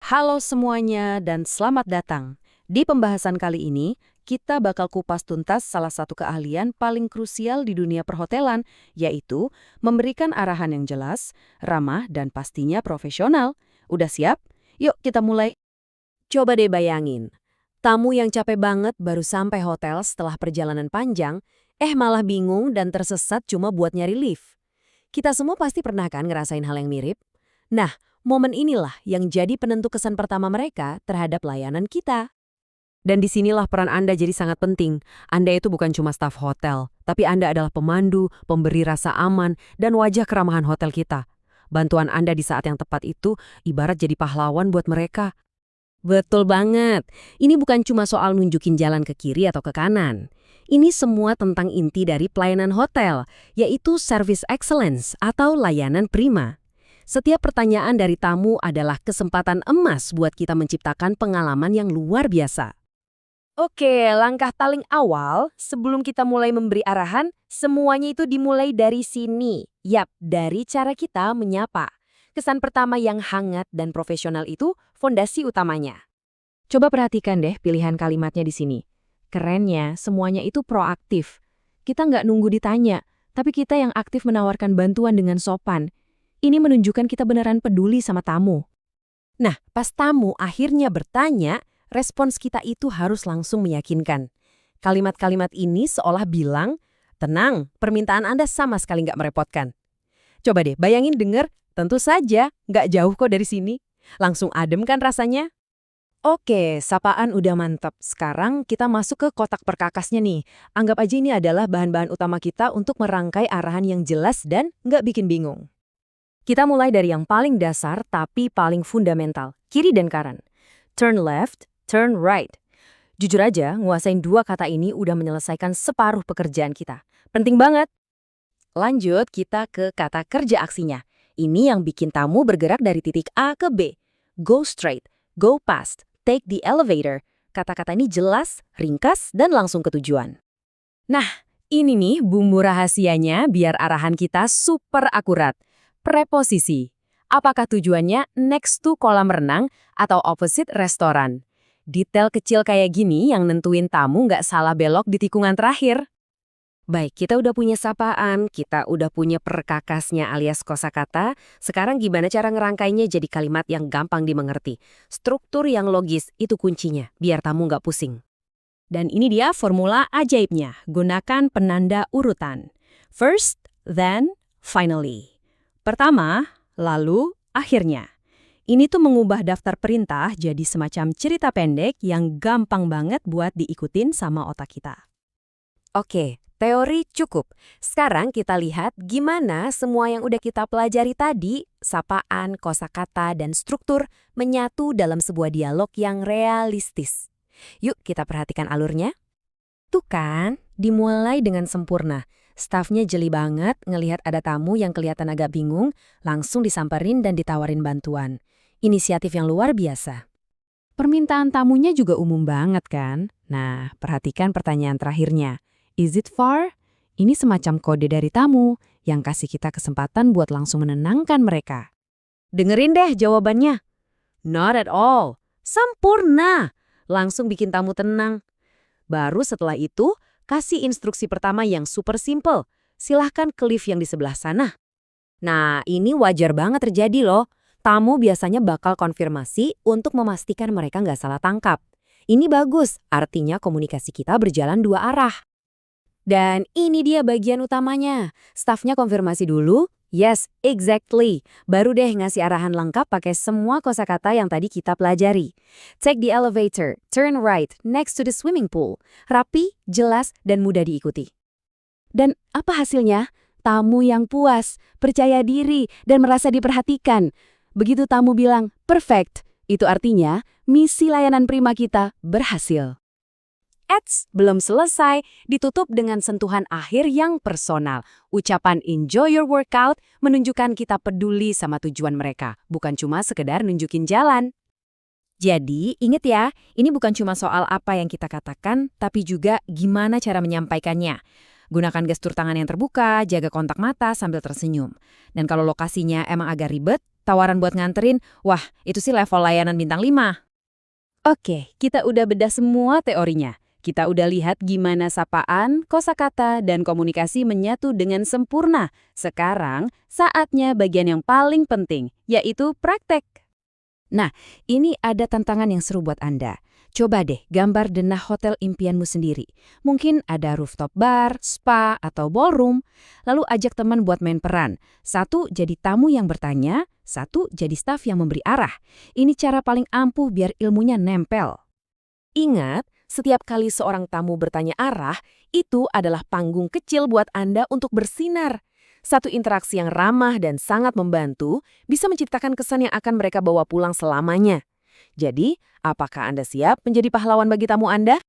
Halo semuanya dan selamat datang. Di pembahasan kali ini, kita bakal kupas tuntas salah satu keahlian paling krusial di dunia perhotelan, yaitu memberikan arahan yang jelas, ramah, dan pastinya profesional. Udah siap? Yuk kita mulai. Coba deh bayangin, tamu yang capek banget baru sampai hotel setelah perjalanan panjang, malah bingung dan tersesat cuma buat nyari lift. Kita semua pasti pernah kan ngerasain hal yang mirip? Nah, momen inilah yang jadi penentu kesan pertama mereka terhadap layanan kita. Dan disinilah peran Anda jadi sangat penting. Anda itu bukan cuma staf hotel, tapi Anda adalah pemandu, pemberi rasa aman, dan wajah keramahan hotel kita. Bantuan Anda di saat yang tepat itu ibarat jadi pahlawan buat mereka. Betul banget. Ini bukan cuma soal nunjukin jalan ke kiri atau ke kanan. Ini semua tentang inti dari pelayanan hotel, yaitu service excellence atau layanan prima. Setiap pertanyaan dari tamu adalah kesempatan emas buat kita menciptakan pengalaman yang luar biasa. Oke, langkah paling awal sebelum kita mulai memberi arahan, semuanya itu dimulai dari sini. Yap, dari cara kita menyapa. Kesan pertama yang hangat dan profesional itu fondasi utamanya. Coba perhatikan deh pilihan kalimatnya di sini. Kerennya, semuanya itu proaktif. Kita nggak nunggu ditanya, tapi kita yang aktif menawarkan bantuan dengan sopan. Ini menunjukkan kita beneran peduli sama tamu. Nah, pas tamu akhirnya bertanya, respons kita itu harus langsung meyakinkan. Kalimat-kalimat ini seolah bilang, tenang, permintaan Anda sama sekali nggak merepotkan. Coba deh, bayangin denger, tentu saja nggak jauh kok dari sini. Langsung adem kan rasanya? Oke, sapaan udah mantap. Sekarang kita masuk ke kotak perkakasnya nih. Anggap aja ini adalah bahan-bahan utama kita untuk merangkai arahan yang jelas dan nggak bikin bingung. Kita mulai dari yang paling dasar tapi paling fundamental, kiri dan kanan. Turn left, turn right. Jujur aja, nguasain dua kata ini udah menyelesaikan separuh pekerjaan kita. Penting banget. Lanjut, kita ke kata kerja aksinya. Ini yang bikin tamu bergerak dari titik A ke B. Go straight, go past, take the elevator. Kata-kata ini jelas, ringkas, dan langsung ke tujuan. Nah, ini nih bumbu rahasianya biar arahan kita super akurat. Preposisi. Apakah tujuannya next to kolam renang atau opposite restoran? Detail kecil kayak gini yang nentuin tamu nggak salah belok di tikungan terakhir. Baik, kita udah punya sapaan, kita udah punya perkakasnya alias kosakata. Sekarang gimana cara ngerangkainya jadi kalimat yang gampang dimengerti? Struktur yang logis itu kuncinya, biar tamu nggak pusing. Dan ini dia formula ajaibnya. Gunakan penanda urutan. First, then, finally. Pertama, lalu, akhirnya. Ini tuh mengubah daftar perintah jadi semacam cerita pendek yang gampang banget buat diikutin sama otak kita. Oke, teori cukup. Sekarang kita lihat gimana semua yang udah kita pelajari tadi, sapaan, kosakata, dan struktur menyatu dalam sebuah dialog yang realistis. Yuk kita perhatikan alurnya. Tuh kan, dimulai dengan sempurna. Stafnya jeli banget ngelihat ada tamu yang kelihatan agak bingung, langsung disamperin dan ditawarin bantuan. Inisiatif yang luar biasa. Permintaan tamunya juga umum banget kan? Nah, perhatikan pertanyaan terakhirnya. Is it far? Ini semacam kode dari tamu yang kasih kita kesempatan buat langsung menenangkan mereka. Dengerin deh jawabannya. Not at all. Sempurna. Langsung bikin tamu tenang. Baru setelah itu, kasih instruksi pertama yang super simple. Silahkan ke lift yang di sebelah sana. Nah, ini wajar banget terjadi loh. Tamu biasanya bakal konfirmasi untuk memastikan mereka nggak salah tangkap. Ini bagus, artinya komunikasi kita berjalan dua arah. Dan ini dia bagian utamanya. Stafnya konfirmasi dulu, yes, exactly. Baru deh ngasih arahan lengkap pakai semua kosakata yang tadi kita pelajari. Take the elevator, turn right, next to the swimming pool. Rapi, jelas, dan mudah diikuti. Dan apa hasilnya? Tamu yang puas, percaya diri, dan merasa diperhatikan. Begitu tamu bilang, perfect. Itu artinya, misi layanan prima kita berhasil. Belum selesai, ditutup dengan sentuhan akhir yang personal. Ucapan enjoy your workout menunjukkan kita peduli sama tujuan mereka, bukan cuma sekedar nunjukin jalan. Jadi, ingat ya, ini bukan cuma soal apa yang kita katakan, tapi juga gimana cara menyampaikannya. Gunakan gestur tangan yang terbuka, jaga kontak mata sambil tersenyum. Dan kalau lokasinya emang agak ribet, Tawaran buat nganterin, wah itu sih level layanan bintang 5. Oke, kita udah bedah semua teorinya. Kita udah lihat gimana sapaan, kosakata, dan komunikasi menyatu dengan sempurna. Sekarang, saatnya bagian yang paling penting, yaitu praktek. Nah, ini ada tantangan yang seru buat Anda. Coba deh gambar denah hotel impianmu sendiri. Mungkin ada rooftop bar, spa, atau ballroom. Lalu ajak teman buat main peran. Satu jadi tamu yang bertanya, satu jadi staf yang memberi arah. Ini cara paling ampuh biar ilmunya nempel. Ingat, setiap kali seorang tamu bertanya arah, itu adalah panggung kecil buat Anda untuk bersinar. Satu interaksi yang ramah dan sangat membantu bisa menciptakan kesan yang akan mereka bawa pulang selamanya. Jadi, apakah Anda siap menjadi pahlawan bagi tamu Anda?